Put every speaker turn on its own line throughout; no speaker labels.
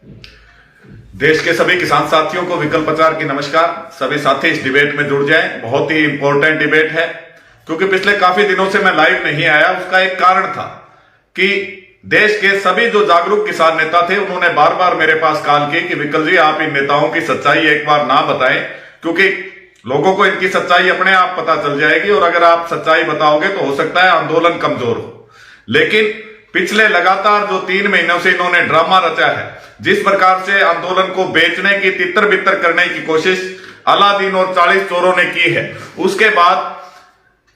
देश के सभी किसान साथियों को विकल्प प्रचार की नमस्कार। सभी साथी इस डिबेट में जुड़ जाएं। बहुत ही इंपॉर्टेंट डिबेट है, क्योंकि पिछले काफी दिनों से मैं लाइव नहीं आया। उसका एक कारण था कि देश के सभी जो जागरूक किसान नेता थे, उन्होंने बार बार मेरे पास कॉल की कि विकल जी, आप इन नेताओं की सच्चाई एक बार ना बताएं, क्योंकि लोगों को इनकी सच्चाई अपने आप पता चल जाएगी और अगर आप सच्चाई बताओगे तो हो सकता है आंदोलन कमजोर हो। लेकिन पिछले लगातार जो 3 महीनों से इन्होंने ड्रामा रचा है, जिस प्रकार से आंदोलन को बेचने की, तितर बितर करने की कोशिश अलादीन और 40 चोरों ने की है, उसके बाद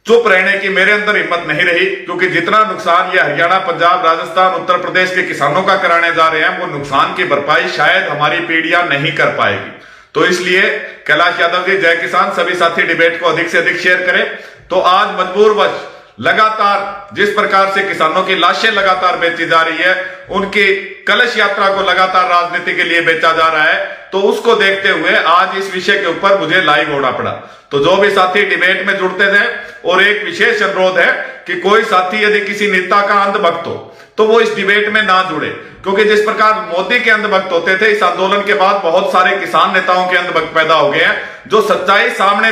चुप रहने की मेरे अंदर हिम्मत नहीं रही। क्योंकि जितना नुकसान ये हरियाणा, पंजाब, राजस्थान, उत्तर प्रदेश के किसानों का कराने जा रहे हैं, वो नुकसान की भरपाई शायद हमारी पीढ़ियां नहीं कर पाएगी। तो इसलिए कैलाश यादव जी, जय किसान, सभी साथी डिबेट को अधिक से अधिक शेयर करें। तो आज मजबूरवश लगातार जिस प्रकार से किसानों की लाशें लगातार बेची जा रही है, उनकी कलश यात्रा को लगातार राजनीति के लिए बेचा जा रहा है, तो उसको देखते हुए आज इस विषय के ऊपर मुझे लाइव होना पड़ा। तो जो भी साथी डिबेट में जुड़ते थे, और एक विशेष अनुरोध है कि कोई साथी यदि किसी नेता का अंधभक्त हो तो वो इस डिबेट में ना जुड़े, क्योंकि जिस प्रकार मोदी के अंधभक्त होते थे, इस आंदोलन के बाद बहुत सारे किसान नेताओं के अंधभक्त पैदा हो गए हैं, जो सच्चाई सामने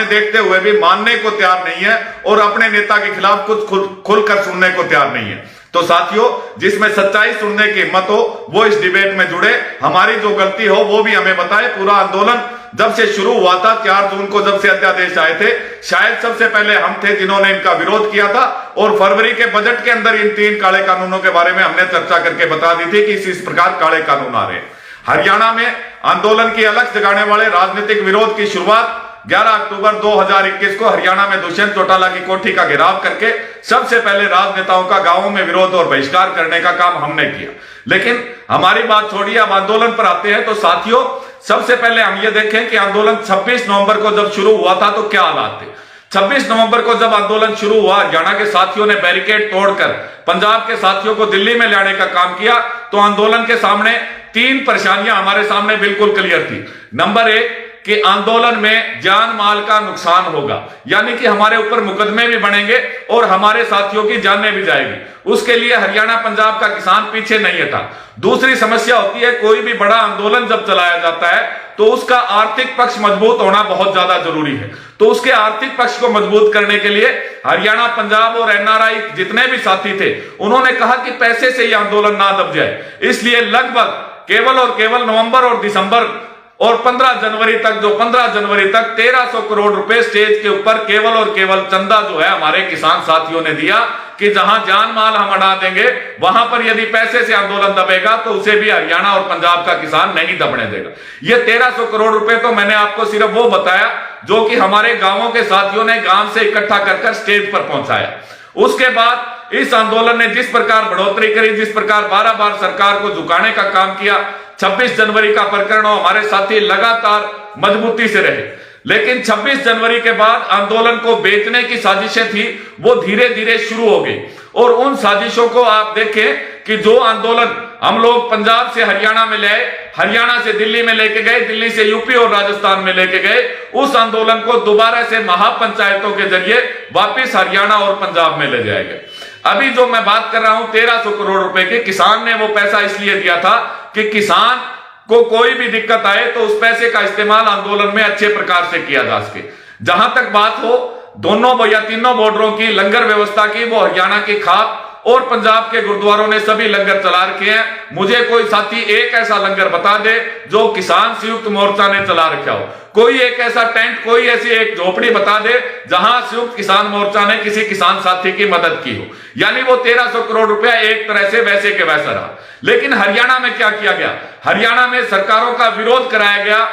देखते हुए भी मानने को तैयार नहीं है और अपने नेता के खिलाफ कुछ खुलकर सुनने को तैयार नहीं है। तो साथियों, जिसमें सच्चाई सुनने की हिम्मत हो वो इस डिबेट में जुड़े, हमारी जो गलती हो वो भी हमें बताए। पूरा आंदोलन जब से शुरू हुआ था, 4 जून को जब से अध्यादेश आए थे, शायद सबसे पहले हम थे जिन्होंने इनका विरोध किया था, और फरवरी के बजट के अंदर इन 3 काले कानूनों के बारे में हमने चर्चा करके बता दी थी कि इस प्रकार काले कानून आ रहे हैं। हरियाणा में आंदोलन की अलग जगाने वाले राजनीतिक विरोध की शुरुआत 11 अक्टूबर 2021 को हरियाणा में दुष्यंत चौटाला की कोठी का घेराव करके सबसे पहले राजनेताओं का गांवों में विरोध और बहिष्कार करने का काम हमने किया। लेकिन हमारी बात छोड़िए, अब आंदोलन पर आते हैं। तो साथियों, सबसे पहले हम ये देखें कि आंदोलन 26 नवंबर को जब शुरू हुआ था तो क्या हालात थे। 26 नवंबर को जब आंदोलन शुरू हुआ, हरियाणा के साथियों ने बैरिकेड तोड़कर पंजाब के साथियों को दिल्ली में लाने का काम किया। तो आंदोलन के सामने 3 परेशानियां हमारे सामने बिल्कुल क्लियर थी। नंबर 1 कि आंदोलन में जान माल का नुकसान होगा, यानी कि हमारे ऊपर मुकदमे भी बनेंगे और हमारे साथियों की जानें भी जाएगी। उसके लिए हरियाणा, पंजाब का किसान पीछे नहीं हटा। दूसरी समस्या होती है, कोई भी बड़ा आंदोलन जब चलाया जाता है तो उसका आर्थिक पक्ष मजबूत होना बहुत ज्यादा जरूरी है। तो उसके आर्थिक पक्ष को मजबूत करने के लिए हरियाणा, पंजाब और एनआरआई जितने भी साथी थे, उन्होंने कहा कि पैसे से यह आंदोलन ना दब जाए। इसलिए लगभग केवल और केवल नवंबर और दिसंबर और 15 जनवरी तक 1300 करोड़ रुपए स्टेज के ऊपर केवल और केवल चंदा जो है हमारे किसान साथियों ने दिया कि जहां जान माल हम हटा देंगे, वहां पर यदि पैसे से आंदोलन दबेगा तो उसे भी हरियाणा और पंजाब का किसान नहीं दबने देगा। ये 1300 करोड़ रुपए तो मैंने आपको सिर्फ वो बताया जो कि हमारे गांवों के साथियों ने गांव से इकट्ठा कर स्टेज पर पहुंचाया। उसके बाद इस आंदोलन ने जिस प्रकार बढ़ोतरी करी, जिस प्रकार 12 बार सरकार को झुकाने का काम किया, 26 जनवरी का प्रकरण हो, हमारे साथी लगातार मजबूती से रहे। लेकिन 26 जनवरी के बाद आंदोलन को बेचने की साजिशें थी, वो धीरे धीरे शुरू हो गई। और उन साजिशों को आप देखें कि जो आंदोलन हम लोग पंजाब से हरियाणा में ले आए, हरियाणा से दिल्ली में लेके गए, दिल्ली से यूपी और राजस्थान में लेके गए, उस आंदोलन को दोबारा से महापंचायतों के जरिए वापिस हरियाणा और पंजाब में ले जाएंगे। अभी जो मैं बात कर रहा हूं 1300 करोड़ रुपए के, किसान ने वो पैसा इसलिए दिया था कि किसान को कोई भी दिक्कत आए तो उस पैसे का इस्तेमाल आंदोलन में अच्छे प्रकार से किया जा सके। जहां तक बात हो दोनों या तीनों बॉर्डरों की लंगर व्यवस्था की, वो हरियाणा की खाप और पंजाब के गुरुद्वारों ने सभी लंगर चला रखे हैं। मुझे कोई साथी एक ऐसा लंगर बता दे जो किसान संयुक्त मोर्चा ने चला रखा हो। कोई एक ऐसा टेंट, कोई ऐसी एक झोपड़ी बता दे जहां संयुक्त किसान मोर्चा ने किसी किसान साथी की मदद की हो। यानी वो 1300 करोड़ रुपया एक तरह से वैसे के वैसा रहा। लेकिन हरियाणा में क्या किया गया? हरियाणा में सरकारों का विरोध कराया गया,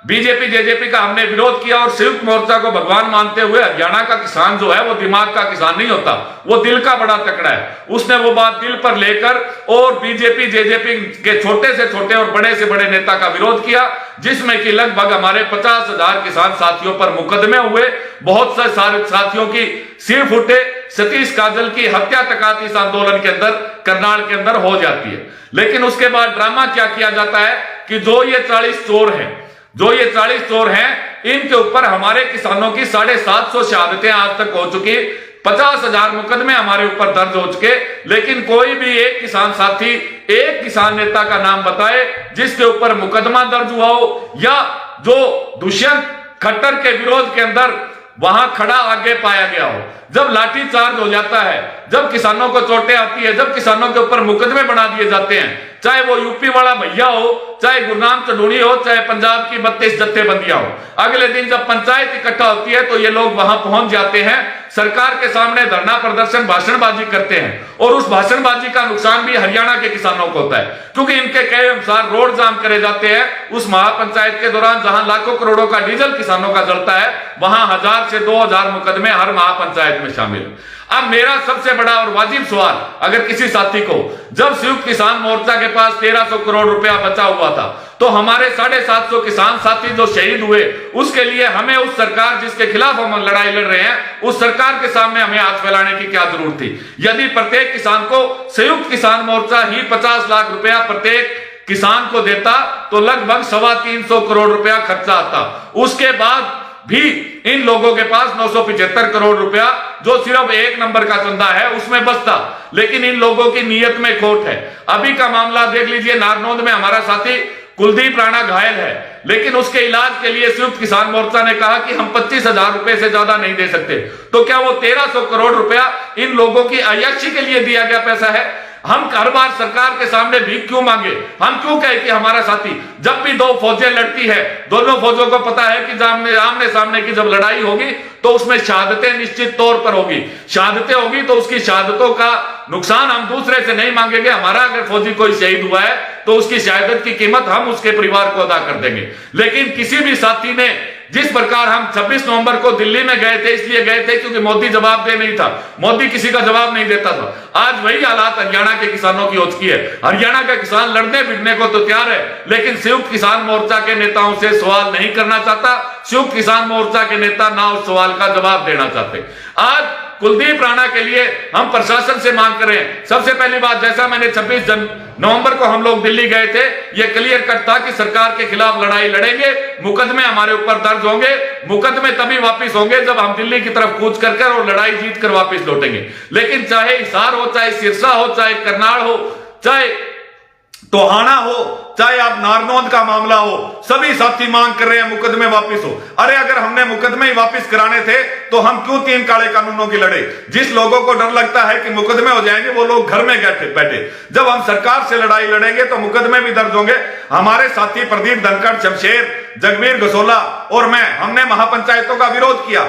बीजेपी जेजेपी का हमने विरोध किया और संयुक्त मोर्चा को भगवान मानते हुए हरियाणा का किसान जो है वो दिमाग का किसान नहीं होता, वो दिल का बड़ा तकड़ा है। उसने वो बात दिल पर लेकर और बीजेपी जेजेपी के छोटे से छोटे और बड़े से बड़े नेता का विरोध किया, जिसमें कि लगभग हमारे 50,000 किसान साथियों पर मुकदमे हुए। बहुत से सारे साथियों की सिर फूटे, सतीश काजल की हत्या तक इस आंदोलन के अंदर, करनाल के अंदर हो जाती है। लेकिन उसके बाद ड्रामा क्या किया जाता है कि जो ये 40 चोर हैं, इनके ऊपर हमारे किसानों की 750 शहादतें आज तक हो चुकी। 50,000 मुकदमे हमारे ऊपर दर्ज हो चुके, लेकिन कोई भी एक किसान साथी, एक किसान नेता का नाम बताए जिसके ऊपर मुकदमा दर्ज हुआ हो, या जो दुष्यंत खट्टर के विरोध के अंदर वहां खड़ा आगे पाया गया हो। जब लाठी चार्ज हो जाता है, जब किसानों को चोटें आती है, जब किसानों के ऊपर मुकदमे बना दिए जाते हैं, चाहे वो यूपी वाला भैया हो, चाहे गुरनाम चढ़ूनी हो, चाहे पंजाब की 32 जत्थेबंदियां हो, अगले दिन जब पंचायत इकट्ठा होती है तो ये लोग वहां पहुंच जाते हैं, सरकार के सामने धरना प्रदर्शन, भाषणबाजी करते हैं। और उस भाषणबाजी का नुकसान भी हरियाणा के किसानों को होता है, क्योंकि इनके कहे अनुसार रोड जाम करे जाते हैं उस महापंचायत के दौरान, जहां लाखों करोड़ों का डीजल किसानों का जलता है, वहां 1000 से 2000 मुकदमे हर महापंचायत में शामिल। अब मेरा सबसे बड़ा और वाजिब सवाल, अगर किसी साथी को, जब संयुक्त किसान मोर्चा के पास 1300 करोड़ रुपया बचा हुआ था, तो हमारे 750 किसान साथी जो शहीद हुए, उसके लिए हमें उस सरकार जिसके खिलाफ हम लड़ाई लड़ रहे हैं, उस सरकार के सामने हमें हाथ फैलाने की क्या जरूरत थी? यदि प्रत्येक किसान को संयुक्त किसान मोर्चा ही 50 लाख रुपया प्रत्येक किसान को देता, तो लगभग 325 करोड़ रुपया खर्चा आता। उसके बाद भी इन लोगों के पास 975 करोड़ रुपया, जो सिर्फ एक नंबर का चंदा है, उसमें बचता। लेकिन इन लोगों की नीयत में खोट है। अभी का मामला देख लीजिए, नारनौंद में हमारा साथी कुलदीप राणा घायल है, लेकिन उसके इलाज के लिए संयुक्त किसान मोर्चा ने कहा कि हम 25,000 रुपए से ज्यादा नहीं दे सकते। तो क्या वो 1300 करोड़ रुपया इन लोगों की अय्याशी के लिए दिया गया पैसा है? हम हर बार सरकार के सामने भीख क्यों मांगे? हम क्यों कहे कि हमारा साथी, जब भी दो फौजें लड़ती है, दोनों फौजों को पता है कि आमने सामने की जब लड़ाई होगी तो उसमें शहादतें निश्चित तौर पर होगी। शहादतें होगी तो उसकी शहादतों का नुकसान हम दूसरे से नहीं मांगेंगे। हमारा अगर फौजी कोई शहीद हुआ है तो उसकी शहादत की कीमत हम उसके परिवार को अदा कर देंगे। लेकिन किसी भी साथी ने, जिस प्रकार हम 26 नवंबर को दिल्ली में गए थे, इसलिए गए थे क्योंकि मोदी जवाब दे नहीं था, मोदी किसी का जवाब नहीं देता था। आज वही हालात हरियाणा के किसानों की हो चुकी है। हरियाणा का किसान लड़ने भिड़ने को तो तैयार है, लेकिन संयुक्त किसान मोर्चा के नेताओं से सवाल नहीं करना चाहता। संयुक्त किसान मोर्चा के नेता ना उस सवाल का जवाब देना चाहते। आज कुलदीप राणा के लिए हम प्रशासन से मांग करें। सबसे पहली बात, जैसा मैंने 26 नवंबर को हम लोग दिल्ली गए थे, यह क्लियर कट था कि सरकार के खिलाफ लड़ाई लड़ेंगे, मुकदमे हमारे ऊपर दर्ज होंगे। मुकदमे तभी वापस होंगे जब हम दिल्ली की तरफ कूच कर और लड़ाई जीत कर वापस लौटेंगे। लेकिन चाहे हिसार हो, चाहे सिरसा हो, चाहे करनाल हो, चाहे टोहाना हो, चाहे आप नारनौंद का मामला हो, सभी साथी मांग कर रहे हैं मुकदमे वापस हो। अरे अगर हमने मुकदमे ही वापस कराने थे तो हम क्यों 3 काले कानूनों की लड़े? जिस लोगों को डर लगता है कि मुकदमे हो जाएंगे, वो लोग घर में बैठे। जब हम सरकार से लड़ाई लड़ेंगे तो मुकदमे भी दर्ज होंगे। हमारे साथी प्रदीप धनखड़, शमशेर, जगबीर गसोला और मैं, हमने महापंचायतों का विरोध किया।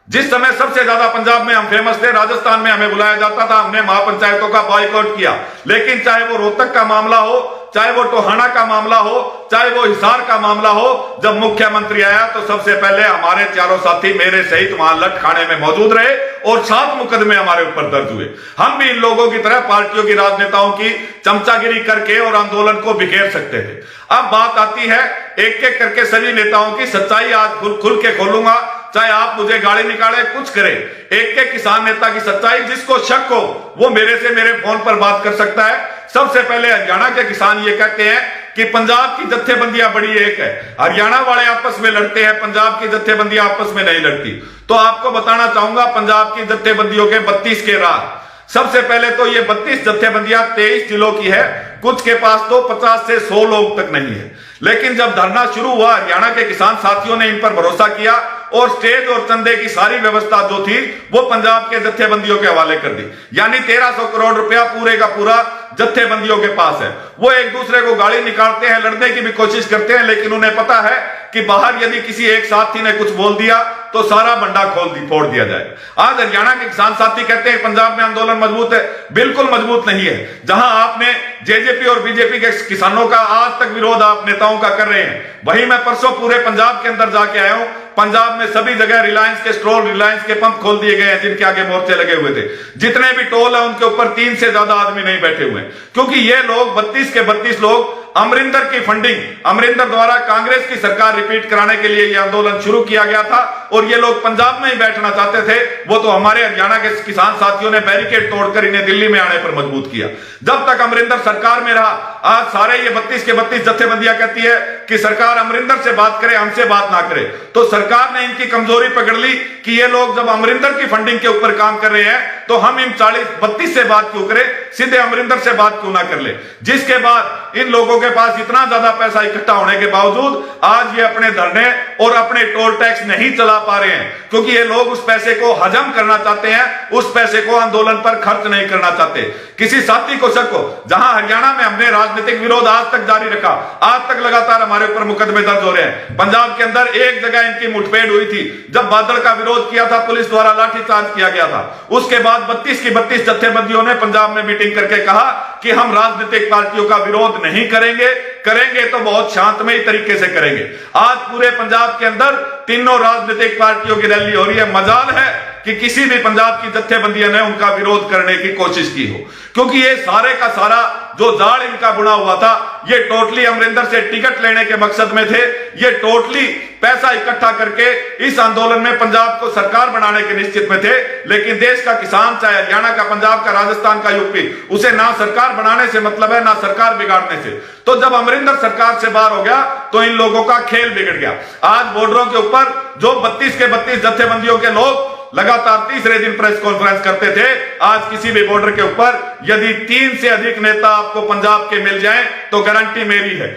जिस समय सबसे ज्यादा पंजाब में हम फेमस थे, राजस्थान में हमें बुलाया जाता था, हमने महापंचायतों का बॉयकॉट किया। लेकिन चाहे वो रोहतक का मामला हो, चाहे वो टोहाना का मामला हो, चाहे वो हिसार का मामला हो, जब मुख्यमंत्री आया तो सबसे पहले हमारे चारों साथी मेरे सहित वहां लठ खाने में मौजूद रहे और 7 मुकदमे हमारे ऊपर दर्ज हुए। हम भी इन लोगों की तरह पार्टियों की, राजनेताओं की चमचागिरी करके और आंदोलन को बिखेर सकते थे। अब बात आती है, एक एक करके सभी नेताओं की सच्चाई आज खुल के खोलूंगा, चाहे आप मुझे गाड़ी निकाले, कुछ करें। एक एक किसान नेता की सच्चाई, जिसको शक हो वो मेरे से मेरे फोन पर बात कर सकता है। सबसे पहले हरियाणा के किसान ये कहते हैं कि पंजाब की जत्थेबंदियां बड़ी एक है, हरियाणा वाले आपस में लड़ते हैं, पंजाब की जत्थेबंदियां आपस में नहीं लड़ती। तो आपको बताना चाहूंगा, पंजाब की जत्थेबंदियों के 32 के राह। सबसे पहले तो ये 32 जत्थेबंदियां 23 जिलों की है, कुछ के पास तो 50 से 100 लोग तक नहीं है। लेकिन जब धरना शुरू हुआ, हरियाणा के किसान साथियों ने इन पर भरोसा किया और स्टेज और चंदे की सारी व्यवस्था जो थी वो पंजाब के जत्थेबंदियों के हवाले कर दी। यानी 1300 करोड़ रुपया पूरे का पूरा जत्थेबंदियों के पास है। वो एक दूसरे को गाली निकालते हैं, लड़ने की भी कोशिश करते हैं, लेकिन उन्हें पता है कि बाहर यदि किसी एक साथी ने कुछ बोल दिया तो सारा बंडा फोड़ दिया जाए। आज हरियाणा के किसान साथी कहते हैं पंजाब में आंदोलन मजबूत है। बिल्कुल मजबूत नहीं है। जहां आपने जेजेपी और बीजेपी के किसानों का आज तक विरोध आप नेताओं का कर रहे हैं, वही मैं परसों पूरे पंजाब के अंदर जाके आया हूं। पंजाब में सभी जगह रिलायंस के स्टोर, रिलायंस के पंप खोल दिए गए हैं, जिनके आगे मोर्चे लगे हुए थे। जितने भी टोल है उनके ऊपर 3 से ज्यादा आदमी नहीं बैठे हुए, क्योंकि ये लोग 32 के 32 लोग अमरिंदर की फंडिंग, अमरिंदर द्वारा कांग्रेस की सरकार रिपीट कराने के लिए यह आंदोलन शुरू किया गया था। और ये लोग पंजाब में ही बैठना चाहते थे, वो तो हमारे हरियाणा के किसान साथियों ने बैरिकेड तोड़कर इन्हें दिल्ली में आने पर मजबूत किया। जब तक अमरिंदर सरकार में रहा, आज सारे ये 32 के 32 जत्थेबंदियां कहती है कि सरकार अमरिंदर से बात करे, हमसे बात ना करे। तो सरकार ने इनकी कमजोरी पकड़ ली कि ये लोग जब अमरिंदर की फंडिंग के ऊपर काम कर रहे हैं तो हम इन 32 से बात क्यों करें, सीधे अमरिंदर से बात क्यों ना कर ले। जिसके बाद इन लोगों के पास इतना ज्यादा पैसा इकट्ठा होने के बावजूद आज ये अपने धरने और अपने टोल टैक्स नहीं चला पा रहे हैं, क्योंकि ये लोग उस पैसे को हजम करना चाहते हैं, उस पैसे को आंदोलन पर खर्च नहीं करना चाहते। किसी साथी को शक हो, जहां हरियाणा में हमने राजनीतिक विरोध आज तक जारी रखा, आज तक लगातार हमारे ऊपर मुकदमे दर्ज हो रहे हैं। पंजाब के अंदर एक जगह इनकी मुठभेड़ हुई थी, जब बादल का विरोध किया था, पुलिस द्वारा लाठीचार्ज किया गया था। उसके बाद 32 की 32 जत्थेबंदियों ने पंजाब में मीटिंग करके कहा कि हम राजनीतिक पार्टियों का विरोध नहीं करेंगे, करेंगे तो बहुत शांतमयी तरीके से करेंगे। आज पूरे पंजाब के अंदर तीनों राजनीतिक पार्टियों की रैली हो रही है। मजाल है कि किसी भी पंजाब की जत्थेबंदियों ने उनका विरोध करने की कोशिश की हो, क्योंकि ये सारे का सारा जो जाल इनका बुना हुआ था, ये टोटली अमरिंदर से टिकट लेने के मकसद में थे। ये टोटली पैसा इकट्ठा करके इस आंदोलन में पंजाब को सरकार बनाने के निश्चित में थे। लेकिन देश का किसान, चाहे हरियाणा का, पंजाब का, राजस्थान का, यूपी, उसे ना सरकार बनाने से मतलब है, ना सरकार बिगाड़ने से। तो जब अमरिंदर सरकार से बाहर हो गया तो इन लोगों का खेल बिगड़ गया। आज बॉर्डरों के ऊपर जो 32 के 32 जत्थेबंदियों के लोग लगातार तीसरे दिन प्रेस कॉन्फ्रेंस करते थे, आज किसी भी बॉर्डर के ऊपर यदि 3 से अधिक नेता आपको पंजाब के मिल जाएं तो गारंटी मेरी है,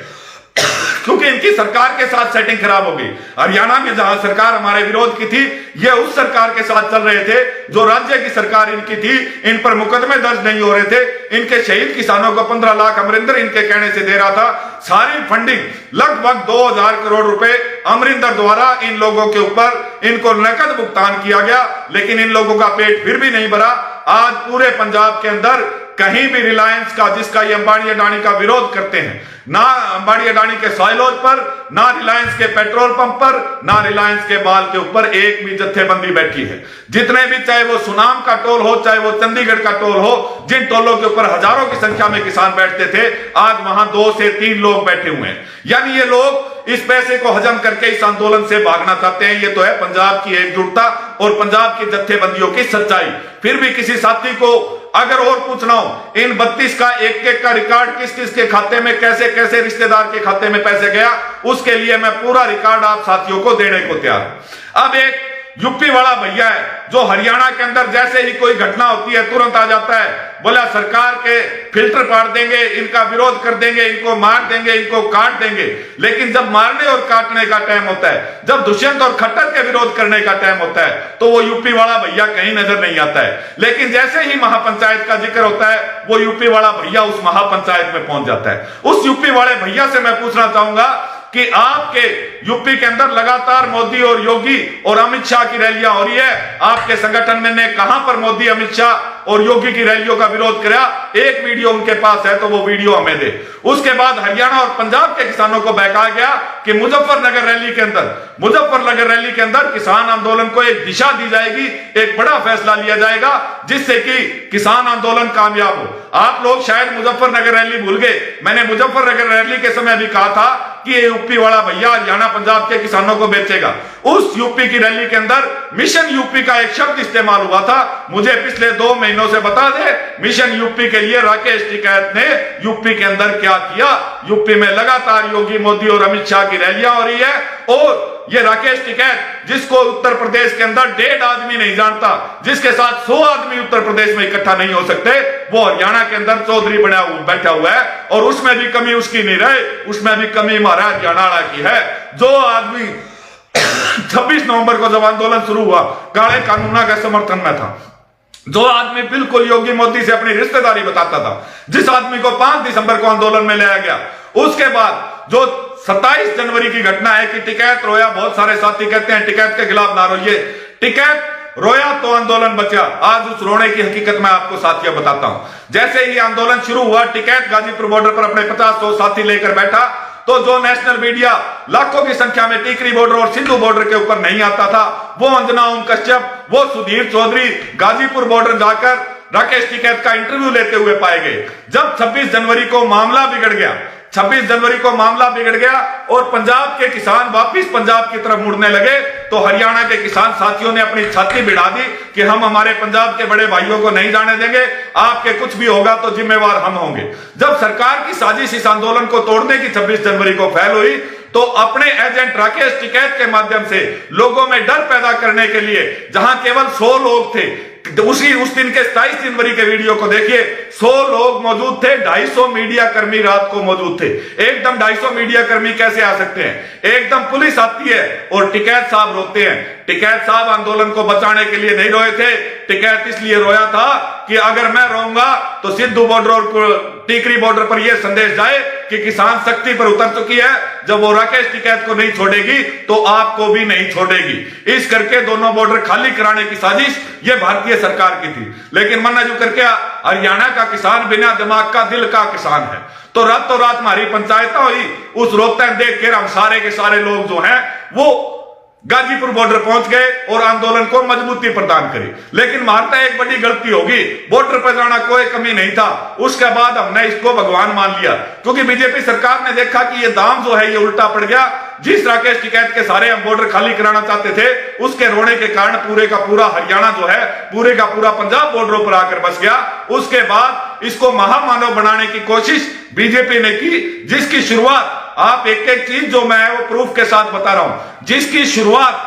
क्योंकि इनकी सरकार के साथ सेटिंग खराब हो गई। हरियाणा में जहां सरकार हमारे विरोध की थी, ये उस सरकार के साथ चल रहे थे जो राज्य की सरकार इनकी थी। इन पर मुकदमे दर्ज नहीं हो रहे थे। इनके शहीद किसानों को 15 लाख अमरिंदर इनके कहने से दे रहा था। सारी फंडिंग लगभग 2000 करोड़ रुपए अमरिंदर द्वारा इन लोगों के ऊपर इनको नकद भुगतान किया गया, लेकिन इन लोगों का पेट फिर भी नहीं भरा। आज पूरे पंजाब के अंदर कहीं भी रिलायंस का, जिसका ये अंबानी अडानी का विरोध करते हैं, ना अंबानी अडानी के सॉइलोज पर, ना रिलायंस के पेट्रोल पंप पर, ना रिलायंस के माल के ऊपर एक भी जत्थेबंदी बैठी है। जितने भी, चाहे वो सुनाम का टोल हो, चाहे वो चंडीगढ़ का टोल हो, जिन टोलों के ऊपर हजारों की संख्या में किसान बैठते थे, आज वहां 2 से 3 लोग बैठे हुए हैं। यानी ये लोग इस पैसे को हजम करके इस आंदोलन से भागना चाहते हैं। ये तो है पंजाब की एकजुटता और पंजाब की जत्थेबंदियों की सच्चाई। फिर भी किसी साथी को अगर और पूछना हो, इन 32 का एक का रिकॉर्ड किस किस के खाते में, कैसे कैसे रिश्तेदार के खाते में पैसे गया, उसके लिए मैं पूरा रिकॉर्ड आप साथियों को देने को तैयार हूं। अब एक यूपी वाला भैया है जो हरियाणा के अंदर जैसे ही कोई घटना होती है तुरंत आ जाता है, बोला सरकार के फिल्टर पाड़ देंगे, इनका विरोध कर देंगे, इनको मार देंगे, इनको काट देंगे। लेकिन जब मारने और काटने का टाइम होता है, जब दुष्यंत और खट्टर के विरोध करने का टाइम होता है, तो वो यूपी वाला भैया कहीं नजर नहीं आता है। लेकिन जैसे ही महापंचायत का जिक्र होता है, वो यूपी वाला भैया उस महापंचायत में पहुंच जाता है। उस यूपी वाले भैया से मैं पूछना चाहूंगा कि आपके यूपी के अंदर लगातार मोदी और योगी और अमित शाह की रैलियां हो रही है, आपके संगठन में ने कहां पर मोदी, अमित शाह और योगी की रैलियों का विरोध किया? एक वीडियो उनके पास है तो वो वीडियो हमें दे। उसके बाद हरियाणा और पंजाब के किसानों को बहकाया गया कि मुजफ्फरनगर रैली के अंदर किसान आंदोलन को एक दिशा दी जाएगी, एक बड़ा फैसला लिया जाएगा जिससे कि किसान आंदोलन कामयाब हो। आप लोग शायद मुजफ्फरनगर रैली भूल गए। मैंने मुजफ्फरनगर रैली के समय भी कहा था कि ये यूपी वाला भैया हरियाणा पंजाब के किसानों को बेचेगा। उस यूपी की रैली के अंदर मिशन यूपी का एक शब्द इस्तेमाल हुआ था। मुझे पिछले 2 महीनों से बता दे, मिशन यूपी के लिए राकेश टिकैत ने यूपी के अंदर क्या किया। यूपी में लगातार योगी, मोदी और अमित शाह की रैलियां हो रही है, और ये राकेश टिकैत जिसको उत्तर प्रदेश के अंदर 1.5 आदमी नहीं जानता, जिसके साथ 100 आदमी उत्तर प्रदेश में इकट्ठा नहीं हो सकते, वो हरियाणा के अंदर चौधरी बैठा हुआ है। और उसमें भी कमी उसकी नहीं रहे, उसमें भी कमी हमारा हरियाणा की है। जो आदमी 26 नवंबर को जब आंदोलन शुरू हुआ, काले कानूना के समर्थन में था, जो आदमी बिल्कुल योगी मोदी से अपनी रिश्तेदारी बताता था, जिस आदमी को 5 दिसंबर को आंदोलन में लाया गया, उसके बाद जो 27 जनवरी की घटना है कि टिकैत रोया, बहुत सारे साथी कहते हैं टिकैत के खिलाफ ना रोइए, टिकैत रोया तो आंदोलन बचा। आज उस रोने की हकीकत मैं आपको साथियों बताता हूं। जैसे ही आंदोलन शुरू हुआ, टिकैत गाजीपुर बॉर्डर पर अपने 50-100 साथी लेकर बैठा, तो जो नेशनल मीडिया लाखों की संख्या में टीकरी बॉर्डर और सिंधु बॉर्डर के ऊपर नहीं आता था, वो अंजना ओम कश्यप, वो सुधीर चौधरी गाजीपुर बॉर्डर जाकर राकेश टिकैत का इंटरव्यू लेते हुए पाए गए। जब 26 जनवरी को मामला बिगड़ गया, 26 जनवरी को मामला बिगड़ गया और पंजाब के किसान वापिस पंजाब की तरफ मुड़ने लगे, तो हरियाणा के किसान साथियों ने अपनी छाती भिड़ा दी कि हम हमारे पंजाब के बड़े भाइयों को नहीं जाने देंगे, आपके कुछ भी होगा तो जिम्मेवार हम होंगे। जब सरकार की साजिश इस आंदोलन को तोड़ने की 26 जनवरी को फैल हुई, तो अपने एजेंट राकेश टिकैत के माध्यम से लोगों में डर पैदा करने के लिए, जहां केवल 100 लोग थे, उस दिन के 27 जनवरी के वीडियो को देखिए, 100 लोग मौजूद थे, 250 मीडिया कर्मी रात को मौजूद थे। एकदम 250 मीडिया कर्मी कैसे आ सकते हैं? एकदम पुलिस आती है और टिकैत साहब रोते हैं। टिकैत साहब आंदोलन को बचाने के लिए नहीं रोए थे, टिकैत इसलिए रोया था कि अगर मैं रोऊंगा तो सिद्धू बॉर्डर और टीकरी बॉर्डर पर यह संदेश जाए कि किसान सख्ती पर उतर चुकी है, जब वो राकेश टिकैत को नहीं छोड़ेगी तो आपको भी नहीं छोड़ेगी। इस करके दोनों बॉर्डर खाली कराने की साजिश ये भारतीय सरकार की थी। लेकिन मन जो करके हरियाणा का किसान बिना दिमाग का दिल का किसान है, तो रातों रात हमारी पंचायत हुई। उस रोहतक देख कर हम सारे के सारे लोग जो हैं वो गाजीपुर बॉर्डर पहुंच गए और आंदोलन को मजबूती प्रदान करी। लेकिन मारता एक बड़ी गलती होगी, बॉर्डर पर जाना कोई कमी नहीं था। उसके बाद हमने इसको भगवान मान लिया, क्योंकि बीजेपी सरकार ने देखा कि ये दाम जो है ये उल्टा पड़ गया। जिस राकेश टिकैत के सारे हम बॉर्डर खाली कराना चाहते थे, उसके रोने के कारण पूरे का पूरा हरियाणा जो है, पूरे का पूरा पंजाब बॉर्डरों पर आकर बस गया। उसके बाद इसको महामानव बनाने की कोशिश बीजेपी ने की, जिसकी शुरुआत आप एक एक चीज जो मैं वो प्रूफ के साथ बता रहा हूं, जिसकी शुरुआत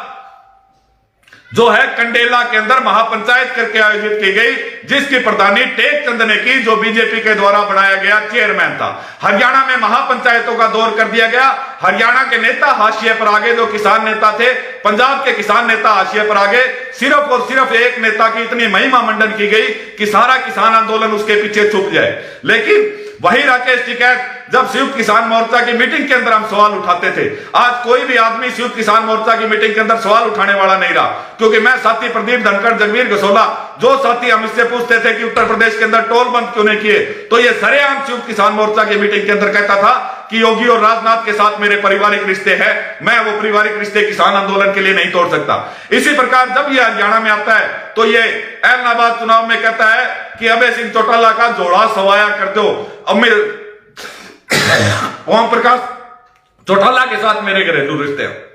जो है कंडेला के अंदर महापंचायत करके आयोजित की गई, जिसकी प्रधानी टेक चंद ने की, जो बीजेपी के द्वारा बनाया गया चेयरमैन था। हरियाणा में महापंचायतों का दौर कर दिया गया। हरियाणा के नेता हाशिए पर आ गए, जो किसान नेता थे। पंजाब के किसान नेता हाशिए पर आ गए। सिर्फ और सिर्फ एक नेता की इतनी महिमा मंडन की गई कि सारा किसान आंदोलन उसके पीछे छुप जाए। लेकिन वही राकेश टिकैत जब संयुक्त किसान मोर्चा की मीटिंग के अंदर हम सवाल उठाते थे, आज कोई भी आदमी संयुक्त किसान मोर्चा की मीटिंग के अंदर सवाल उठाने वाला नहीं रहा, क्योंकि मैं साथी प्रदीप धनखड़, जगवीर गसोला, जो साथी हम इससे पूछते थे कि उत्तर प्रदेश के अंदर टोल बंद क्यों नहीं किए, तो ये सरेआम संयुक्त किसान मोर्चा की मीटिंग के अंदर कहता था कि योगी और राजनाथ के साथ मेरे पारिवारिक रिश्ते हैं, मैं वो पारिवारिक रिश्ते किसान आंदोलन के लिए नहीं तोड़ सकता। इसी प्रकार जब ये हरियाणा में आता है तो ये एलनाबाद चुनाव में कहता है कि अभय सिंह चौटाला का जोड़ा सवाया कर दो। ओम प्रकाश चौटाला के साथ मेरे घरेलू रिश्ते हैं।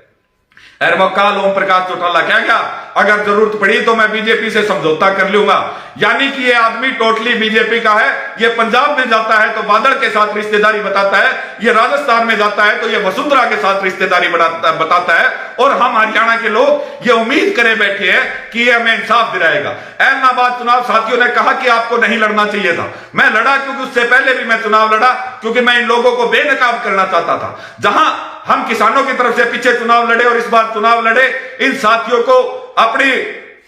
एरमकाल ओम प्रकाश चौटाला क्या क्या, अगर जरूरत पड़ी तो मैं बीजेपी से समझौता कर लूंगा। यानी कि ये आदमी टोटली बीजेपी का है। ये पंजाब में जाता है तो बादल के साथ रिश्तेदारी बताता है, ये राजस्थान में जाता है तो ये वसुंधरा के साथ रिश्तेदारी बताता है। और हम हरियाणा के लोग ये उम्मीद करे बैठे हैं कि ये हमें इंसाफ दिलाएगा। एलनाबाद चुनाव साथियों ने कहा कि आपको नहीं लड़ना चाहिए था। मैं लड़ा, क्योंकि उससे पहले भी मैं चुनाव लड़ा, क्योंकि मैं इन लोगों को बेनकाब करना चाहता था। जहां हम किसानों की तरफ से पीछे चुनाव लड़े और इस बार चुनाव लड़े, इन साथियों को अपनी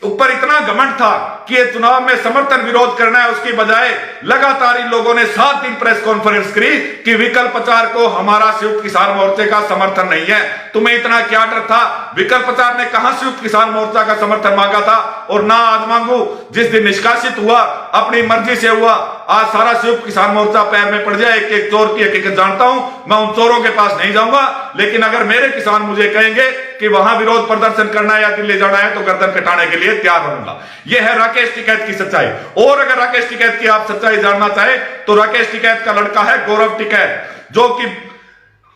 ऊपर इतना घमंड था कि ये चुनाव में समर्थन विरोध करना है, उसकी बजाय लगातार इन लोगों ने 7 दिन प्रेस कॉन्फ्रेंस करी कि विकल्प 4 को हमारा संयुक्त किसान मोर्चे का समर्थन नहीं है। तुम्हें इतना क्या डर था? विकल्प 4 ने कहां संयुक्त किसान मोर्चा का समर्थन मांगा था? और ना आज मांगू। जिस दिन निष्कासित हुआ, अपनी मर्जी से हुआ, आज सारा संयुक्त किसान मोर्चा पैर में पड़ जाए। एक एक चोर की हकीकत जानता हूं, मैं उन चोरों के पास नहीं जाऊंगा, लेकिन अगर मेरे किसान मुझे कहेंगे कि वहां विरोध प्रदर्शन करना है या दिल्ली जाना है तो गर्दन कटाने के लिए तैयार रहूंगा। यह है राकेश टिकैत की सच्चाई। और अगर राकेश टिकैत की आप सच्चाई जानना चाहे तो राकेश टिकैत का लड़का है गौरव टिकैत, जो कि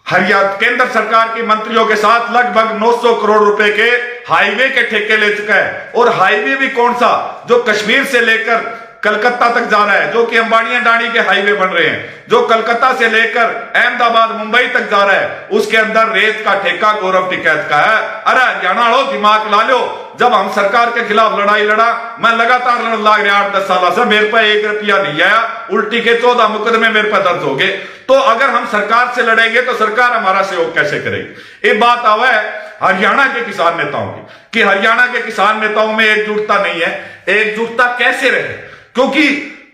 हरियाणा केंद्र सरकार की मंत्रियों के साथ लगभग 900 करोड़ रुपए के हाईवे के ठेके ले चुका है। और हाईवे भी कौन सा, जो कश्मीर से लेकर कलकत्ता तक जा रहा है, जो कि अंबाड़िया डाणी के हाईवे बन रहे हैं, जो कलकत्ता से लेकर अहमदाबाद मुंबई तक जा रहा है, उसके अंदर रेत का ठेका गौरव टिकैत का है। अरे हरियाणा लो, दिमाग ला लो। जब हम सरकार के खिलाफ लड़ाई लड़ा, मैं लगातार लड़ लाग रहा 8-10 साल से, मेरे पे 1 रुपया नहीं आया, उल्टी के 14 मुकदमे मेरे पे दर्ज हो गए। तो अगर हम सरकार से लड़ेंगे तो सरकार हमारा सहयोग कैसे करेगी? ये बात आवा है हरियाणा के किसान नेताओं की, कि हरियाणा के किसान नेताओं में एकजुटता नहीं है। एकजुटता कैसे रहे? क्योंकि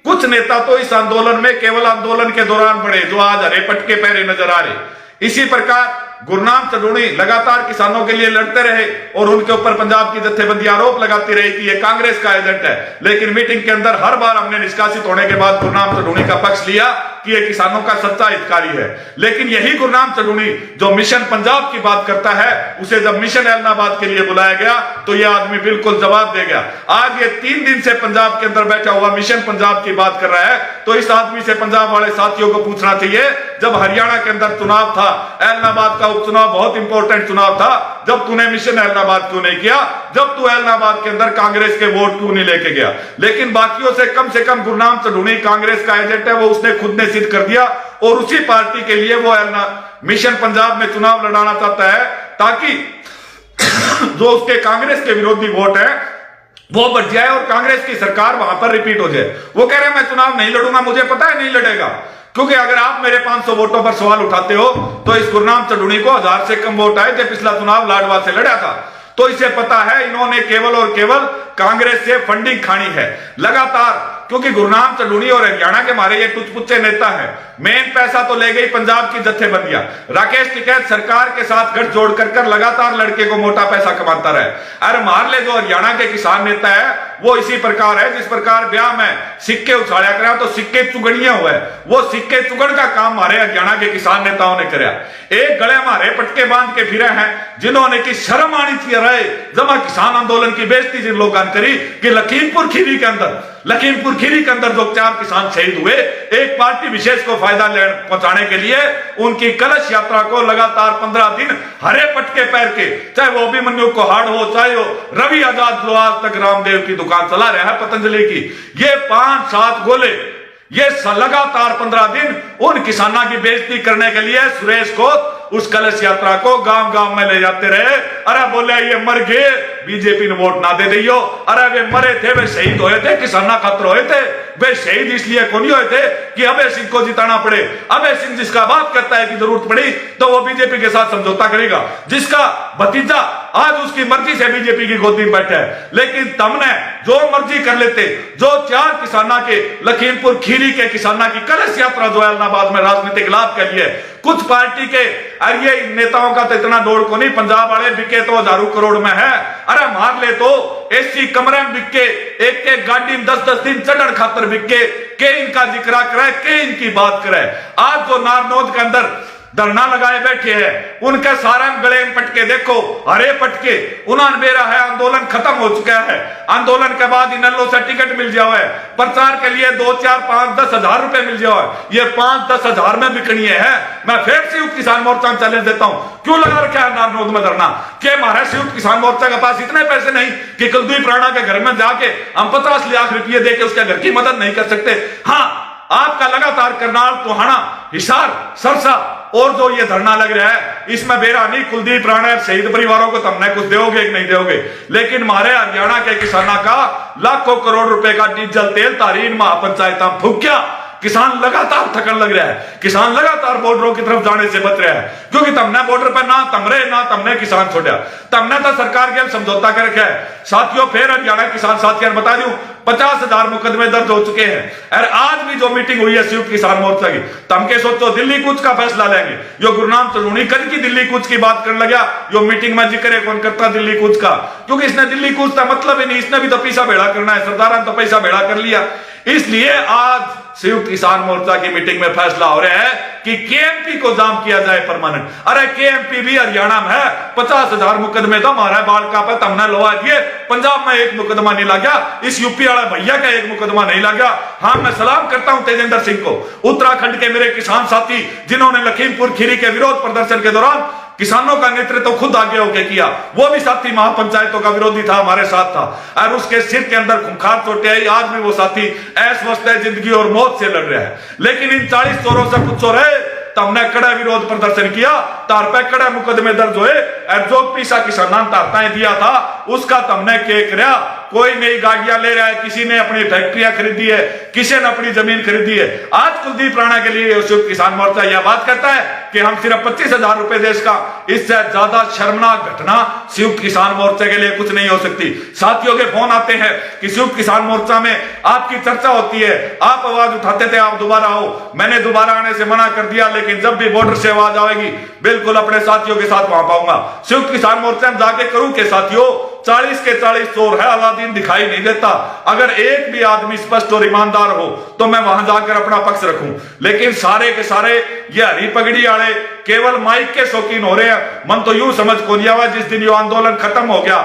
कुछ नेता तो इस आंदोलन में केवल आंदोलन के दौरान बढ़े, जो आज हरे पटके पहरे नजर आ रहे। इसी प्रकार गुरनाम चढ़ूणी लगातार किसानों के लिए लड़ते रहे और उनके ऊपर पंजाब की जत्थेबंदी आरोप लगाती रही कि ये कांग्रेस का एजेंट है। लेकिन मीटिंग के अंदर हर बार हमने निष्कासित होने के बाद गुरनाम चढ़ूणी का पक्ष लिया कि ये किसानों का सच्चा हितकारी है। लेकिन यही गुरनाम चढ़ूणी जो मिशन पंजाब की बात करता है, उसे जब मिशन ऐलनाबाद के लिए बुलाया गया तो यह आदमी बिल्कुल जवाब दे गया। आज ये 3 दिन से पंजाब के अंदर बैठा हुआ मिशन पंजाब की बात कर रहा है, तो इस आदमी से पंजाब वाले साथियों को पूछना चाहिए, जब हरियाणा के अंदर चुनाव था, ऐलनाबाद का उपचुनाव बहुत इंपॉर्टेंट चुनाव था, जब तूने मिशन ऐलनाबाद क्यों नहीं किया? जब तू ऐलनाबाद के अंदर कांग्रेस के वोट क्यों नहीं लेके गया? लेकिन बाकियों से कम गुरनाम चढ़ूणी कांग्रेस का एजेंट है, वो उसने खुद ने सिद्ध कर दिया और उसी पार्टी के लिए वो मिशन पंजाब में चुनाव लड़ाना चाहता है ताकि जो उसके कांग्रेस के विरोधी वोट है वो बढ़ जाए और कांग्रेस की सरकार वहां पर रिपीट हो जाए। वो कह रहे हैं मैं चुनाव नहीं लड़ूंगा, मुझे पता है नहीं लड़ेगा, क्योंकि अगर आप मेरे 500 वोटों पर सवाल उठाते हो तो इस गुरनाम चढ़ूणी को 1000 से कम वोट आए थे, पिछला चुनाव लाडवा से लड़ा था, तो इसे पता है इन्होंने केवल और केवल कांग्रेस से फंडिंग खानी है लगातार। क्योंकि गुरनाम चढ़ूणी और हरियाणा के मारे ये टुचपुच्चे नेता हैं, मेन पैसा तो ले गई पंजाब की जत्थेबंदियां। राकेश टिकैत सरकार के साथ गठजोड़ कर लगातार लड़के को मोटा पैसा कमाता रहे। अरे मार ले, जो हरियाणा के किसान नेता है वो इसी प्रकार है जिस प्रकार ब्याह में सिक्के उछाड़ा करा तो सिक्के चुगड़िया हुआ है, वो सिक्के चुगड़ का काम हमारे हरियाणा के किसान नेताओं ने कराया। एक गले मारे पटके बांध के फिरे हैं जिन्होंने की शर्म आनी चाहिए रहे जमा किसान आंदोलन की बेइज्जती जिन लोगों ने करी कि लखीमपुर खीरी के अंदर जो 4 किसान शहीद हुए, एक पार्टी विशेष को फायदा पहुंचाने के लिए उनकी कलश यात्रा को लगातार 15 दिन हरे पटके पैर के, चाहे वो अभिमन्यु कोहाड़ हो, चाहे वो रवि आजाद जो आज तक रामदेव की दुकान चला रहा है पतंजलि की, ये 5-7 गोले ये लगातार 15 दिन उन किसानों की बेइज्जती करने के लिए सुरेश को उस कलश यात्रा को गांव-गांव में ले जाते रहे। अरे बोले ये मर गए, बीजेपी ने वोट ना दे दियो, अरे वे मरे थे, वे शहीद हुए थे, किसाना खातर हुए थे, वे शहीद इसलिए को नहीं हुए थे कि अभय सिंह को जिताना पड़े। अभय सिंह जिसका बात करता है कि जरूरत पड़ी तो वो बीजेपी के साथ समझौता करेगा, जिसका भतीजा आज उसकी मर्जी से बीजेपी की गोदी में बैठा है। लेकिन तुमने जो मर्जी कर लेते, जो 4 किसाना के लखीमपुर खीरी के किसाना की कलश यात्रा जो ऐलनाबाद में राजनीतिक लाभ के लिए कुछ पार्टी के अरे नेताओं का तो इतना दौड़ को नहीं, पंजाब वाले बिके तो हजारों करोड़ में है, अरे मार ले तो एसी कमरे में बिके, एक गाड़ी में 10-10 दिन चढ़न खातर बिके के इनका जिक्र करे, के इनकी बात करे। आज जो नारनौद के अंदर धरना लगाए बैठे हैं उनके सारे गले में पटके देखो, हरे पटके, उन्होंने मेरा है आंदोलन खत्म हो चुका है, आंदोलन के बाद इनलो से टिकट मिल जाओ, प्रचार के लिए 2, 4, 5, 10 हजार रुपए मिल जाओ, ये 5-10 हजार में बिकनी है। मैं फिर संयुक्त किसान मोर्चा चैलेंज देता हूं, क्यों लगा रखा है नारनौद में धरना? क्या हमारे संयुक्त किसान मोर्चा के पास इतने पैसे नहीं कि कुलदीप राणा के घर में जाके हम 50 लाख रुपये देके उसके घर की मदद नहीं कर सकते? हाँ, आपका लगातार करनाल, टोहाना, हिसार, सरसा और जो ये धरना लग रहा है इसमें बेरा नहीं कुलदीप राणा शहीद परिवारों को तुमने कुछ दोगे कि नहीं दोगे, लेकिन हमारे हरियाणा के किसानों का लाखों करोड़ रुपए का डीजल तेल तारीन महापंचायत फूक्या। किसान लगातार थकन लग रहा है, किसान लगातार बॉर्डरों की तरफ जाने से बच रहा है, क्योंकि तुमने बॉर्डर पर ना तमरे ना तुमने किसान छोड़ा, तुमने तो सरकार के समझौता कर रखा है। साथियों फिर हरियाणा किसान साथियों बता दूं 50,000 मुकदमे दर्ज हो चुके हैं। और आज भी जो मीटिंग हुई है संयुक्त किसान मोर्चा की, तम के सोचो दिल्ली कूच का फैसला लेंगे। जो गुरनाम चढ़ूणी कल की दिल्ली कूच की बात करने लगा, जो मीटिंग में जिक्र है कौन करता दिल्ली कूच का, क्योंकि इसने दिल्ली कूच का मतलब ही नहीं, इसने भी तो पैसा भेड़ा करना है, सरदार ने तो पैसा भेड़ा कर लिया। इसलिए आज संयुक्त किसान मोर्चा की मीटिंग में फैसला हो रहा है कि केएमपी को जाम किया जाए परमानेंट। अरे केएमपी भी हरियाणा में है, 50,000 मुकदमे तो हमारा बाल का पर तमने लवा दिए, पंजाब में एक मुकदमा नहीं लगा, इस यूपी वाला भैया का एक मुकदमा नहीं लगा। हाँ, मैं सलाम करता हूं तेजेंद्र सिंह को, उत्तराखंड के मेरे किसान साथी जिन्होंने लखीमपुर खीरी के विरोध प्रदर्शन के दौरान किसानों का नेतृत्व खुद आगे होकर किया, वो भी साथी महापंचायतों का विरोधी था, हमारे साथ था, और उसके सिर के अंदर खूंखार चोटें आई। आज भी वो साथी ऐश वस्त है, जिंदगी और मौत से लड़ रहा है। लेकिन इन 40 चोरों से पूछो रहे, तमने कड़ा विरोध प्रदर्शन किया, तार पे कड़ा मुकदमे दर्ज हुए, और जो पैसा किसाना तारताएं दिया था उसका तमने के करया, कोई नई गाड़ियां ले रहा है, किसी ने अपनी फैक्ट्रियां खरीदी है, किसी ने अपनी जमीन खरीदी है। आज कुलदीप राणा के लिए संयुक्त किसान मोर्चा यह बात करता है कि हम सिर्फ 25,000 रुपए देश का, इससे ज्यादा शर्मनाक घटना संयुक्त किसान मोर्चा के लिए कुछ नहीं हो सकती। साथियों के फोन आते हैं कि संयुक्त किसान मोर्चा में आपकी चर्चा होती है, आप आवाज उठाते थे, आप दोबारा आओ। मैंने दोबारा आने से मना कर दिया, लेकिन जब भी बॉर्डर से आवाज आएगी बिल्कुल अपने साथियों के साथ वहां पाऊंगा। संयुक्त किसान मोर्चा में जाके करूं के साथियों 40 के 40 चोर है, अलादीन दिखाई नहीं देता। अगर एक भी आदमी स्पष्ट और ईमानदार हो तो मैं वहां जाकर अपना पक्ष रखूं, लेकिन सारे के सारे ये हरी पगड़ी वाले केवल माइक के शौकीन हो रहे हैं। मन तो यूं समझ को लिया हुआ जिस दिन ये आंदोलन खत्म हो गया,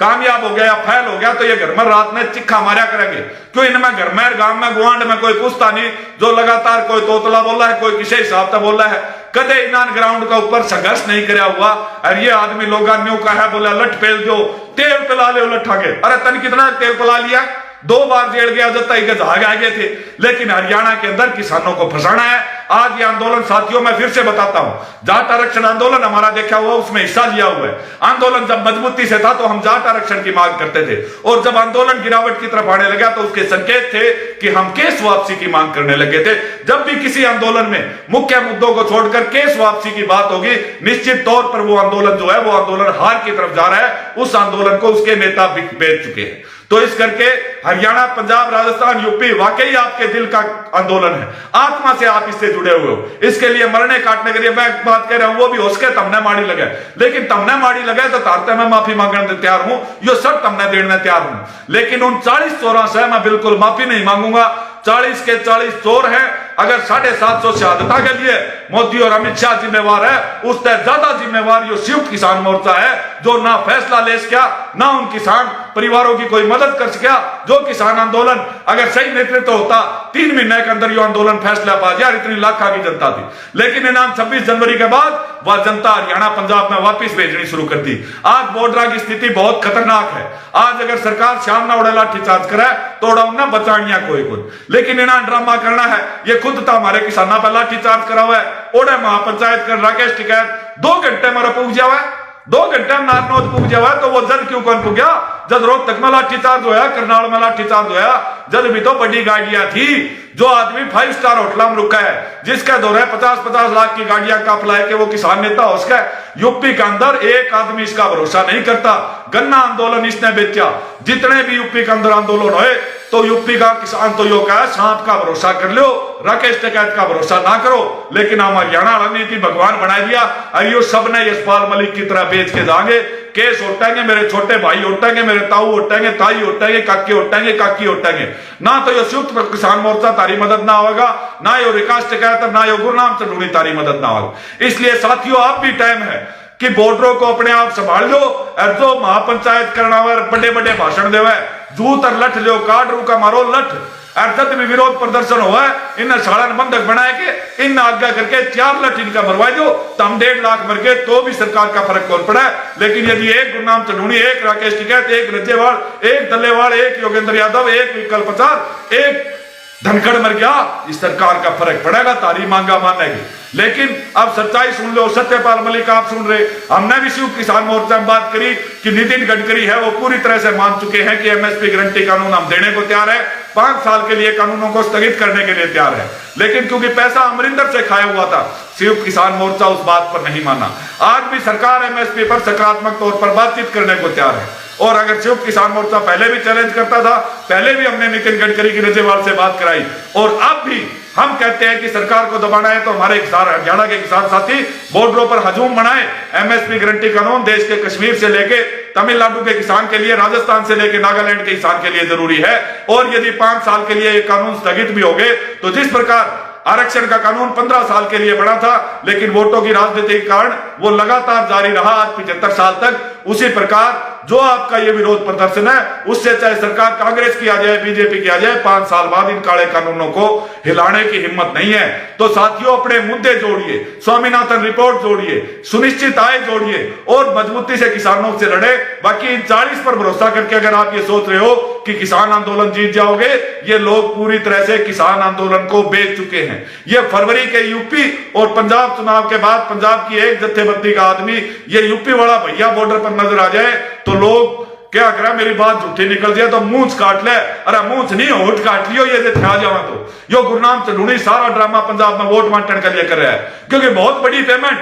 कामयाब हो गया, फैल हो गया, तो ये घर में रात में चिक्का मारा करेंगे। क्यों इनमें घर में गांव में गुआंड में कोई पूछता नहीं, जो लगातार कोई तोतला बोला है, कोई किसी हिसाब से बोला है, कदे इनान ग्राउंड का ऊपर संघर्ष नहीं कराया हुआ। और ये आदमी लोग का है बोला लठ पेल दो, तेल पिला ले लठ आगे। अरे तन कितना तेल पिला लिया, 2 बार जेल गया जब तक जहाज आ गए थे। लेकिन हरियाणा के अंदर किसानों को फंसाना है। आज ये आंदोलन साथियों मैं फिर से बताता हूं, जाट आरक्षण आंदोलन हमारा देखा हुआ, उसमें हिस्सा लिया हुआ है। आंदोलन जब मजबूती से था तो हम जाट आरक्षण की मांग करते थे, और जब आंदोलन गिरावट की तरफ आने लगा तो उसके संकेत थे कि हम केस वापसी की मांग करने लगे थे। जब भी किसी आंदोलन में मुख्य मुद्दों को छोड़कर केस वापसी की बात होगी, निश्चित तौर पर वो आंदोलन जो है वो आंदोलन हार की तरफ जा रहा है। उस आंदोलन को उसके नेता बेच चुके हैं। तो इस करके हरियाणा, पंजाब, राजस्थान, यूपी वाकई आपके दिल का आंदोलन है, आत्मा से आप इससे जुड़े हुए हो। इसके लिए मरने काटने के लिए मैं बात कह रहा हूं, वो भी हो सके तमने माड़ी लगे, लेकिन तमने माड़ी लगे तो तारते मैं माफी मांगने तैयार हूं, यो सब तमने देने तैयार हूं, लेकिन उन 40 चोरों से मैं बिल्कुल माफी नहीं मांगूंगा। 40 के 40 चोर हैं। अगर 750 शहादता के लिए मोदी और अमित शाह जिम्मेवार है, उससे ज्यादा जिम्मेवार यो संयुक्त किसान मोर्चा है, जो ना फैसला ले सका, ना उन किसान परिवारों की कोई मदद कर सका। जो किसान आंदोलन अगर सही नेतृत्व होता 3 महीने के अंदर यो आंदोलन फैसला पा गया, इतनी लाखा की जनता थी। लेकिन इनाम 26 जनवरी के बाद वह जनता हरियाणा, पंजाब में वापिस भेजनी शुरू कर दी। आज बॉर्डर की स्थिति बहुत खतरनाक है। आज अगर सरकार शाम ना उड़े लाठीचार्ज करे तो उड़ा बचानिया कोई खुद, लेकिन इन्हें ड्रामा करना है। ये खुद तो हमारे किसाना पर लाठीचार्ज करा हुआ है। ओडे महापंचायत कर राकेश टिकैत 2 घंटे मेरा पूछ जावा है, 2 घंटे में नारनौद पूछ जावा है, तो वो जद क्यों कौन पूछा? जब रोहतक में लाठीचार्ज होया, करनाल में लाठीचार्ज होया, जब भी तो बड़ी गाड़ियां थी। जो आदमी 5 स्टार होटल में रुका है, जिसका दौरा 50-50 लाख की गाड़ियां काफिला है कि वो किसान नेता हो उसका। यूपी के अंदर एक आदमी इसका भरोसा नहीं करता। गन्ना आंदोलन इसने बेचा। जितने भी यूपी के अंदर आंदोलन हुए तो यूपी का किसान तो यो कहा सांप का भरोसा कर लो, राकेश टिकैत का भरोसा ना करो। लेकिन हम हरियाणा रणनीति भगवान बना दिया। अयो सब ने यशपाल मलिक की तरह बेच के जाएंगे, केस उठाएंगे, मेरे छोटे भाई उठाएंगे, मेरे ताऊ उठाएंगे, ताई उठाएंगे, काकी उठाएंगे, काकी उठाएंगे। ना तो यो संयुक्त किसान मोर्चा तारी मदद ना होगा, ना यो राकेश टिकैत, ना यो गुरनाम चंदूरी तारी मदद ना होगा। इसलिए साथियों आप भी टाइम है कि बॉर्डरों को अपने आप संभाल लो। और जो महापंचायत करना बड़े बड़े भाषण देवे, जूत और लठ लो, काट रू का मारो लठ। और जब भी विरोध प्रदर्शन हुआ इन साड़न बंधक बनाए के इन आज्ञा करके 4 लठ इनका मरवा दो, तो हम 1.5 लाख मर गए तो भी सरकार का फर्क कौन पड़ा है। लेकिन यदि एक गुरनाम चंदूरी, एक राकेश टिकैत, एक रज्जेवाल, एक दल्लेवाल, एक योगेंद्र यादव, एक विकल्प प्रसाद, एक धनखड़ मर गया, इस सरकार का फर्क पड़ेगा, तारी मांगा मानेगी। लेकिन अब सच्चाई सुन लो। सत्यपाल मलिक आप सुन रहे, हमने भी संयुक्त किसान मोर्चा में बात करी कि नितिन गडकरी है वो पूरी तरह से मान चुके हैं कि एमएसपी गारंटी कानून हम देने को तैयार है, 5 साल के लिए कानूनों को स्थगित करने के लिए तैयार है। लेकिन क्योंकि पैसा अमरिंदर से खाया हुआ था, संयुक्त किसान मोर्चा उस बात पर नहीं माना। आज भी सरकार एमएसपी पर सकारात्मक तौर पर बातचीत करने को तैयार है। और अगर संयुक्त किसान मोर्चा पहले भी चैलेंज करता था, पहले भी हमने नितिन गडकरी की रज्जेवाल से बात कराई, और अब भी हम कहते हैं कि सरकार को दबाना है तो हमारे हरियाणा के किसान साथी बॉर्डरों पर हजूम बनाए। एमएसपी गारंटी कानून देश के कश्मीर से लेके तमिलनाडु के किसान के लिए, राजस्थान से लेके नागालैंड के किसान के लिए जरूरी है। और यदि 5 साल के लिए ये कानून स्थगित भी हो गए तो जिस प्रकार आरक्षण का कानून 15 साल के लिए बना था, लेकिन वोटों की राजनीति के कारण वो लगातार जारी रहा आज 75 साल तक, उसी प्रकार जो आपका ये विरोध प्रदर्शन है उससे चाहे सरकार कांग्रेस की आ जाए, बीजेपी की आ जाए, 5 साल बाद इन काले कानूनों को हिलाने की हिम्मत नहीं है। तो साथियों अपने मुद्दे जोड़िए, स्वामीनाथन रिपोर्ट जोड़िए, सुनिश्चित आय जोड़िए और मजबूती से किसानों से लड़े। बाकी इन 40 पर भरोसा करके अगर आप ये सोच रहे हो कि किसान आंदोलन जीत जाओगे, ये लोग पूरी तरह से किसान आंदोलन को बेच चुके हैं। ये फरवरी के यूपी और पंजाब चुनाव के बाद पंजाब की एक जत्थेबंदी का आदमी ये यूपी वाला भैया बॉर्डर पर नजर आ जाए तो लोग क्या करा, मेरी बात झूठी निकल जाए तो मुंह काट ले, अरे मुंह नहीं होठ काट लियो ये थे आ जावा तो। यो गुरनाम चढ़ूनी सारा ड्रामा पंजाब में वोट बांटने के लिए कर रहा है, क्योंकि बहुत बड़ी पेमेंट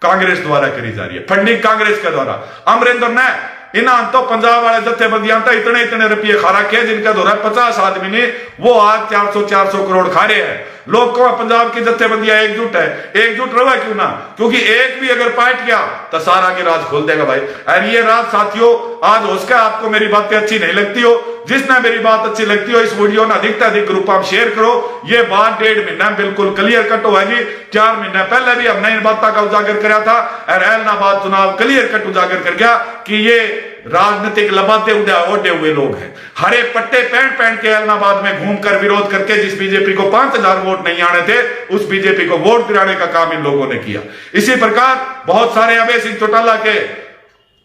कांग्रेस द्वारा करी जा रही है, फंडिंग कांग्रेस के द्वारा। अमरिंदर ने इन्हें तो पंजाब वाले जत्थेबंदियां तो इतने इतने रुपये खा रखे जिनका दौरा 50 आदमी ने, वो आज 400 करोड़ खा रहे हैं। लोग को पंजाब की जत्थेबंदियां एकजुट है, एकजुट रहा क्यों ना, क्योंकि एक भी अगर पाट गया तो सारा की राज खोल देगा भाई। और ये राज साथियों आज हो सका आपको मेरी बातें अच्छी नहीं लगती हो, जिसने मेरी बात अच्छी लगती हो इस वीडियो ने अधिक से अधिक ग्रुप में शेयर करो। ये बात 1.5 महीना बिल्कुल क्लियर कट होगी। 4 महीने पहले भी हमने इन बातों का उजागर कराया था और ऐलनाबाद चुनाव क्लियर कट उजागर कर गया कि ये राजनीतिक लबाते उड़े हुए लोग हैं। हरे पट्टे पहन के ऐलनाबाद में घूमकर विरोध करके जिस बीजेपी को 5000 वोट नहीं आने थे उस बीजेपी को वोट दिलाने का काम इन लोगों ने किया। इसी प्रकार बहुत सारे अभय सिंह चौटाला के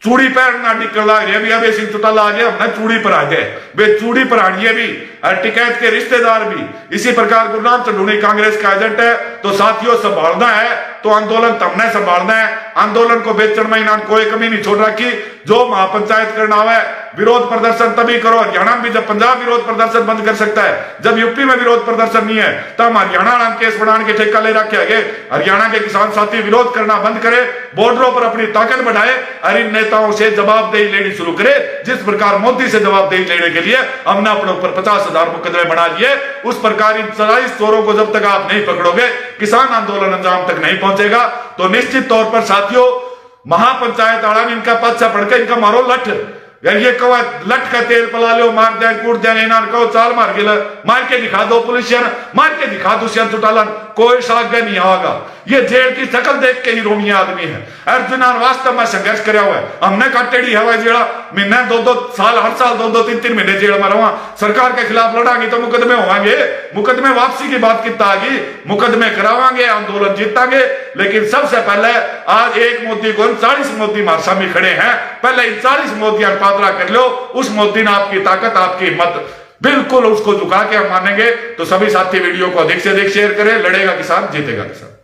चूड़ी पहनना निकल रहे, अभी अभय सिंह चौटाला आ गए, हमने चूड़ी पर आ गए, वे चूड़ी पर आनिए भी और टिकैत के रिश्तेदार भी। इसी प्रकार गुरनाम चढ़ूनी कांग्रेस का एजेंट है, तो साथियों संभालना है तो आंदोलन तमने संभालना है। आंदोलन को बेचण में इन्होंने कोई कमी नहीं छोड़ रखी। जो महापंचायत करना है विरोध प्रदर्शन तभी करो। हरियाणा में भी जब पंजाब विरोध प्रदर्शन बंद कर सकता है, जब यूपी में विरोध प्रदर्शन नहीं है तब हरियाणा नाम केस बढ़ाने के ठेका ले रखे है। हरियाणा के किसान साथी विरोध करना बंद करे, बॉर्डरों पर अपनी ताकत बढ़ाए और इन नेताओं से जवाबदेही लेनी शुरू करे। जिस प्रकार मोदी से जवाबदेही लेने के लिए हमने अपने ऊपर 50,000 मुकदमे बना लिए, उस प्रकार इन 40 चोरों को जब तक आप नहीं पकड़ोगे किसान आंदोलन अंजाम तक नहीं पहुंचेगा। तो निश्चित तौर पर साथियों महापंचायत आड़ा इनका पच्छा पड़कर इनका मारो लठ, यार ये कहो लठ का तेल पला लो, मार दें कूट दें, इन्होंने कहो चाल मार गिला, मार के दिखा दो पुलिस, मार के दिखा दो दुष्यंत चौटाला, कोई साग नहीं आएगा। ये जेल की शक्ल देख के ही रोनी आदमी है। अर्जुन वास्तव में संघर्ष कराया हुआ है। हमने काटेड़ी हवा जेड़ा महीने 2-2 साल, हर साल 2-2 3-3 महीने जेल में रहा। सरकार के खिलाफ लड़ांगे तो मुकदमे होंगे, मुकदमे वापसी की बात कितना आ गई, मुकदमे करावांगे, आंदोलन जीतांगे। लेकिन सबसे पहले आज एक मोदी को 40 मोदी हमारे सामने खड़े हैं, पहले इन 40 मोदी पात्रा कर लो। उस मोदी ने आपकी ताकत, आपकी हिम्मत बिल्कुल उसको झुका के हम मानेंगे। तो सभी साथी वीडियो को अधिक से अधिक शेयर करें। लड़ेगा किसान जीतेगा किसान।